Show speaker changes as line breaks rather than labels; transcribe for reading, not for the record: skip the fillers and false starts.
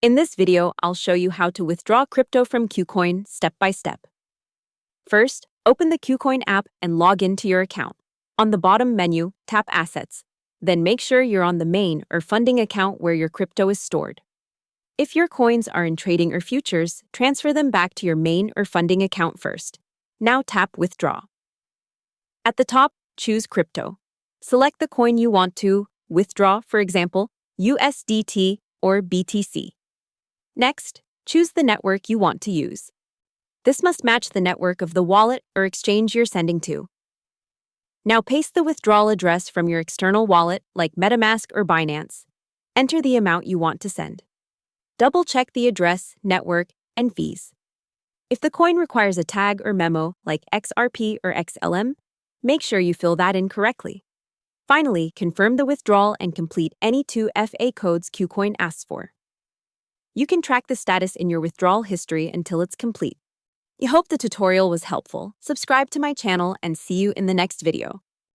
In this video, I'll show you how to withdraw crypto from KuCoin step by step. First, open the KuCoin app and log into your account. On the bottom menu, tap Assets. Then make sure you're on the main or funding account where your crypto is stored. If your coins are in trading or futures, transfer them back to your main or funding account first. Now tap Withdraw. At the top, choose Crypto. Select the coin you want to withdraw, for example, USDT or BTC. Next, choose the network you want to use. This must match the network of the wallet or exchange you're sending to. Now paste the withdrawal address from your external wallet like MetaMask or Binance. Enter the amount you want to send. Double-check the address, network, and fees. If the coin requires a tag or memo like XRP or XLM, make sure you fill that in correctly. Finally, confirm the withdrawal and complete any 2 FA codes KuCoin asks for. You can track the status in your withdrawal history until it's complete. I hope the tutorial was helpful. Subscribe to my channel and see you in the next video.